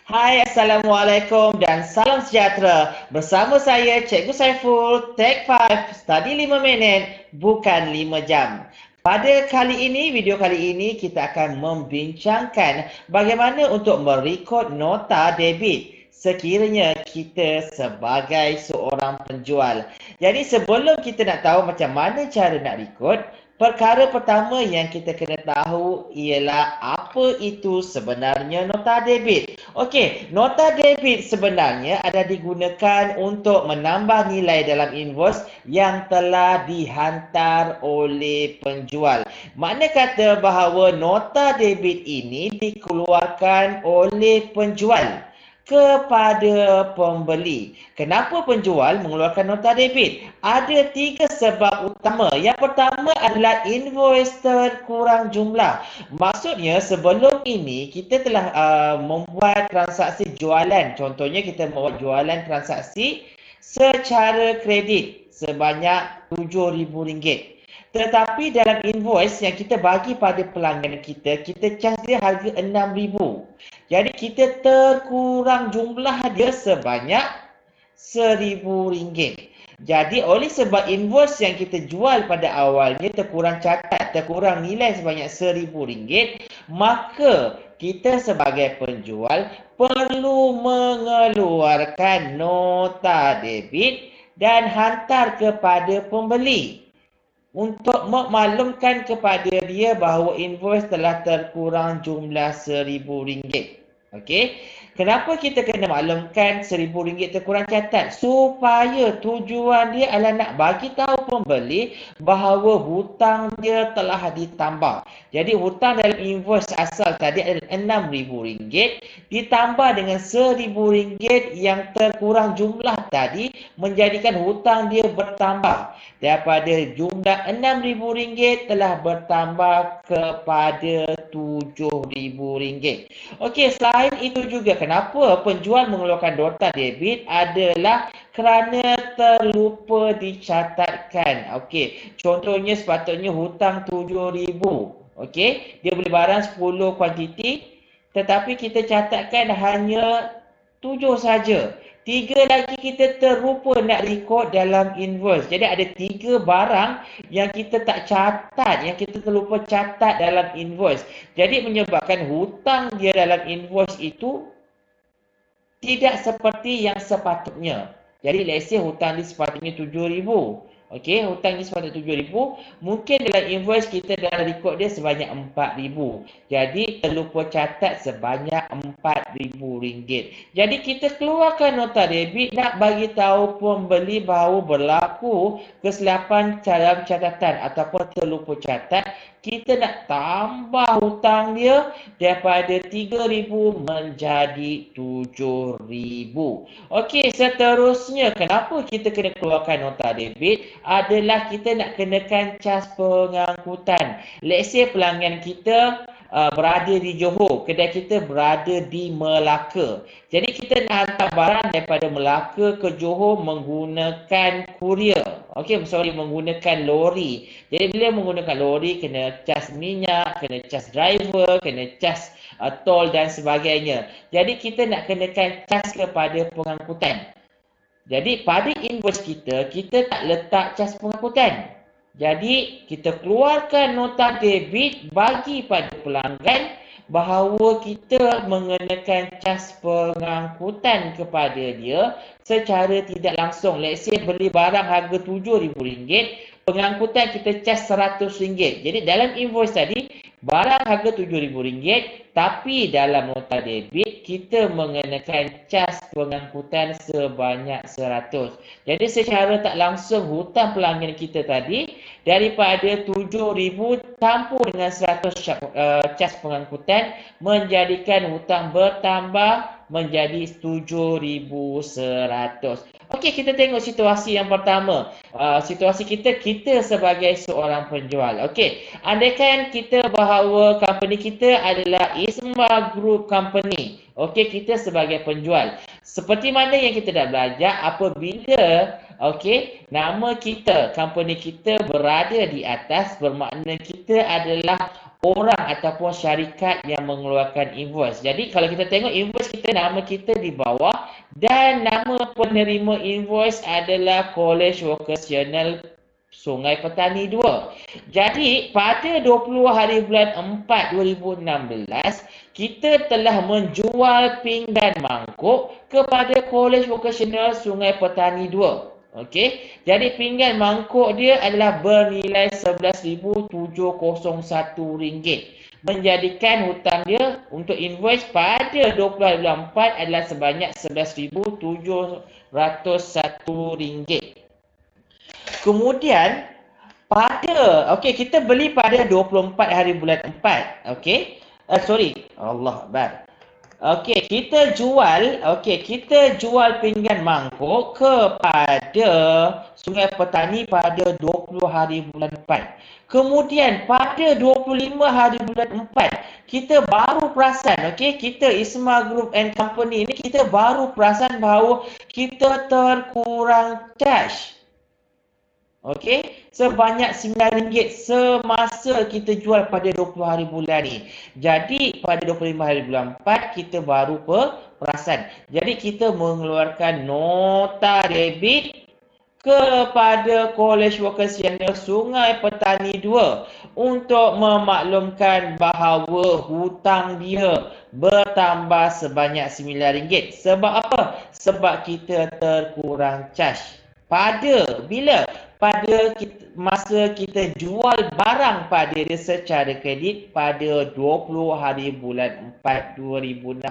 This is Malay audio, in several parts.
Hai, Assalamualaikum dan salam sejahtera. Bersama saya, Cikgu Saiful, Take 5, Study 5 minit, bukan 5 jam. Pada video kali ini, kita akan membincangkan bagaimana untuk merekod nota debit sekiranya kita sebagai seorang penjual. Jadi sebelum kita nak tahu macam mana cara nak rekod, perkara pertama yang kita kena tahu ialah apa itu sebenarnya nota debit. Okey, nota debit sebenarnya ada digunakan untuk menambah nilai dalam invoice yang telah dihantar oleh penjual. Makna kata bahawa nota debit ini dikeluarkan oleh penjual kepada pembeli. Kenapa penjual mengeluarkan nota debit? Ada 3 sebab utama. Yang pertama adalah invoice terkurang jumlah. Maksudnya sebelum ini kita telah membuat transaksi jualan. Contohnya kita membuat jualan transaksi secara kredit sebanyak RM7,000. Tetapi dalam invoice yang kita bagi pada pelanggan kita, kita charge dia harga RM6,000. Jadi kita terkurang jumlah dia sebanyak RM1,000. Jadi oleh sebab invoice yang kita jual pada awalnya terkurang catat, terkurang nilai sebanyak RM1,000, maka kita sebagai penjual perlu mengeluarkan nota debit dan hantar kepada pembeli untuk memaklumkan kepada dia bahawa invoice telah terkurang jumlah RM1,000. Okey. Kenapa kita kena maklumkan RM1,000 terkurang catat? Supaya tujuan dia adalah nak bagi tahu pembeli bahawa hutang dia telah ditambah. Jadi hutang dalam invoice asal tadi adalah RM6,000 ditambah dengan RM1,000 yang terkurang jumlah tadi menjadikan hutang dia bertambah. Daripada jumlah RM6,000 telah bertambah kepada RM7,000. Okey, selain itu juga kenapa penjual mengeluarkan nota debit adalah kerana terlupa dicatatkan. Okey, contohnya sepatutnya hutang RM7,000. Okey, dia beli barang 10 kuantiti tetapi kita catatkan hanya 7 saja. 3 lagi kita terlupa nak rekod dalam invoice. Jadi ada 3 barang yang kita tak catat, yang kita terlupa catat dalam invoice. Jadi menyebabkan hutang dia dalam invoice itu tidak seperti yang sepatutnya. Jadi let's say hutang dia sepatutnya RM7,000. Okey, hutang dia sepatutnya RM7,000. Mungkin dalam invoice kita dalam rekod dia sebanyak RM4,000. Jadi terlupa catat sebanyak RM4,000. Jadi kita keluarkan nota debit nak bagi tahu pembeli bahawa berlaku kesilapan dalam catatan ataupun terlupa catat. Kita nak tambah hutang dia daripada RM3,000 menjadi RM7,000. Okey, seterusnya kenapa kita kena keluarkan nota debit adalah kita nak kenakan cas pengangkutan. Let's say pelanggan kita berada di Johor, kedai kita berada di Melaka. Jadi kita nak hantar barang daripada Melaka ke Johor menggunakan kurier. Okey, menggunakan lori. Jadi bila menggunakan lori kena cas minyak, kena cas driver, kena cas tol dan sebagainya. Jadi kita nak kenakan cas kepada pengangkutan. Jadi pada invoice kita, kita tak letak cas pengangkutan. Jadi kita keluarkan nota debit bagi pada pelanggan bahawa kita mengenakan cas pengangkutan kepada dia secara tidak langsung. Let's say beli barang harga RM7,000, pengangkutan kita cas RM100. Jadi dalam invoice tadi, barang harga RM7,000 tapi dalam nota debit kita mengenakan cas pengangkutan sebanyak RM100. Jadi secara tak langsung hutang pelanggan kita tadi daripada RM7,000 campur dengan RM100 cas pengangkutan menjadikan hutang bertambah menjadi RM7,100. Okey, kita tengok situasi yang pertama. Situasi kita sebagai seorang penjual. Okey, andaikan kita bahawa company kita adalah Isma Group Company. Okey, kita sebagai penjual. Seperti mana yang kita dah belajar, apabila okey, nama kita, company kita berada di atas, bermakna kita adalah orang ataupun syarikat yang mengeluarkan invoice. Jadi kalau kita tengok invoice kita, nama kita di bawah dan nama penerima invoice adalah College Vocational Sungai Petani 2. Jadi pada 20 hari bulan 4 2016, kita telah menjual pinggan mangkuk kepada College Vocational Sungai Petani 2. Okey, jadi pinggan mangkuk dia adalah bernilai RM11,701, menjadikan hutang dia untuk invoice pada 20 hari bulan 4 adalah sebanyak RM11,701. Kemudian okey, kita beli pada 24 hari bulan 4. Okey. Allah Akbar. Okey, kita jual pinggan mangkuk kepada Sungai Petani pada 20 hari bulan 4. Kemudian pada 25 hari bulan 4, kita baru perasan, okey, kita Isma Group and Company ni kita baru perasan bahawa kita terkurang cash. Okey, sebanyak RM9 semasa kita jual pada 20 hari bulan ni. Jadi pada 25 hari bulan 4 kita baru perasan. Jadi kita mengeluarkan nota debit kepada College Vocational Sungai Petani 2 untuk memaklumkan bahawa hutang dia bertambah sebanyak RM9. Sebab apa? Sebab kita terkurang cash. Pada masa kita jual barang pada dia secara kredit pada 20 hari bulan 4 2016.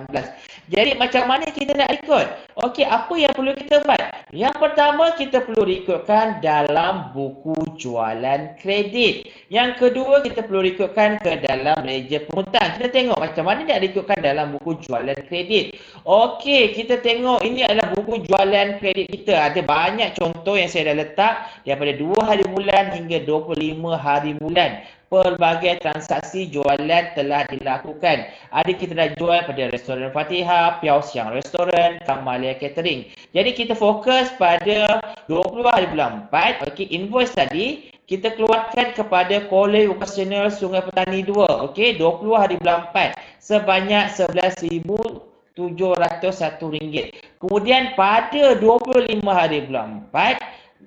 Jadi macam mana kita nak rekod? Okey, apa yang perlu kita buat? Yang pertama, kita perlu rekodkan dalam buku jualan kredit. Yang kedua, kita perlu rekodkan ke dalam ledger penghutang. Kita tengok macam mana nak rekodkan dalam buku jualan kredit. Okey, kita tengok ini adalah buku jualan kredit kita. Ada banyak contoh yang saya dah letak daripada 2 hari bulan hingga 25 hari bulan. Pelbagai transaksi jualan telah dilakukan. Ada kita dah jual pada Restoran Fatihah, Piao Siang Restoran, Kamalia Catering. Jadi kita fokus pada 20 hari bulan 4. Okey, invoice tadi kita keluarkan kepada College Vocational Sungai Petani 2. Okey, 20 hari bulan 4 sebanyak RM11,701. Kemudian pada 25 hari bulan 4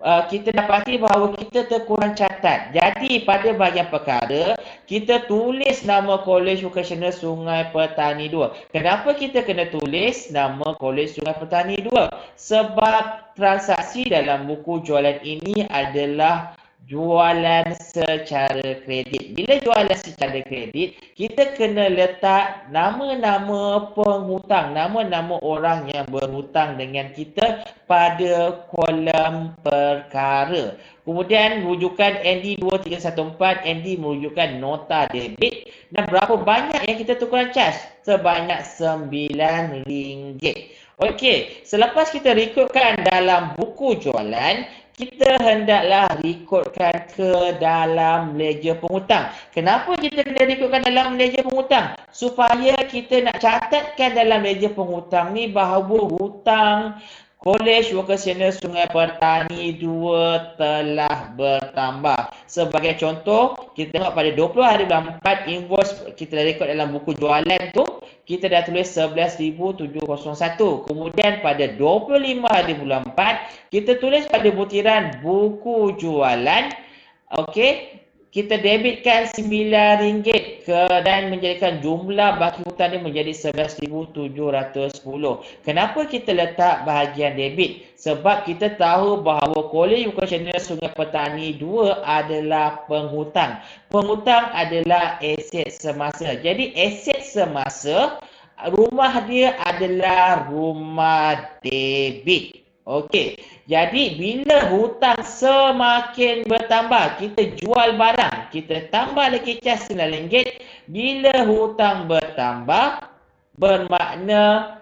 kita dapati bahawa kita terkurang catat. Jadi pada bahagian perkara, kita tulis nama College Vocational Sungai Petani 2. Kenapa kita kena tulis nama College Sungai Petani 2? Sebab transaksi dalam buku jualan ini adalah jualan secara kredit. Bila jualan secara kredit, kita kena letak nama-nama penghutang, nama-nama orang yang berhutang dengan kita pada kolom perkara. Kemudian rujukan ND2314, ND merujukan nota debit, dan berapa banyak yang kita tukarkan cas? Sebanyak RM9. Okey, selepas kita rekodkan dalam buku jualan, kita hendaklah rekodkan ke dalam ledger penghutang. Kenapa kita kena rekodkan dalam ledger penghutang? Supaya kita nak catatkan dalam ledger penghutang ni bahawa hutang College Vocational Sungai Petani 2 telah bertambah. Sebagai contoh, kita tengok pada 20 hari bulan 4 invoice kita rekod dalam buku jualan tu, kita dah tulis RM11,701. Kemudian pada 25 hari bulan 4, kita tulis pada butiran buku jualan, okey, kita debitkan RM9 dan menjadikan jumlah baki hutang dia menjadi RM11,710. Kenapa kita letak bahagian debit? Sebab kita tahu bahawa College Vocational Sungai Petani 2 adalah penghutang. Penghutang adalah aset semasa. Jadi aset semasa, rumah dia adalah rumah debit. Okey, jadi bila hutang semakin bertambah, kita jual barang, kita tambah lagi cas RM9. Bila hutang bertambah, bermakna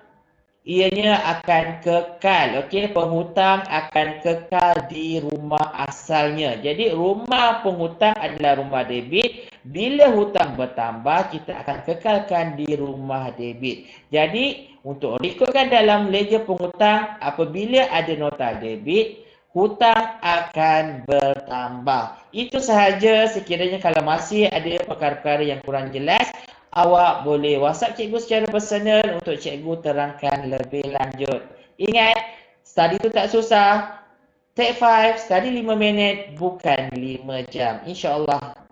ianya akan kekal. Okey, penghutang akan kekal di rumah asalnya. Jadi rumah penghutang adalah rumah debit. Bila hutang bertambah, kita akan kekalkan di rumah debit. Jadi untuk rekodkan dalam ledger penghutang, apabila ada nota debit, hutang akan bertambah. Itu sahaja. Sekiranya kalau masih ada perkara-perkara yang kurang jelas, awak boleh WhatsApp cikgu secara personal untuk cikgu terangkan lebih lanjut. Ingat, study tu tak susah. Take 5, study 5 minit, bukan 5 jam. InsyaAllah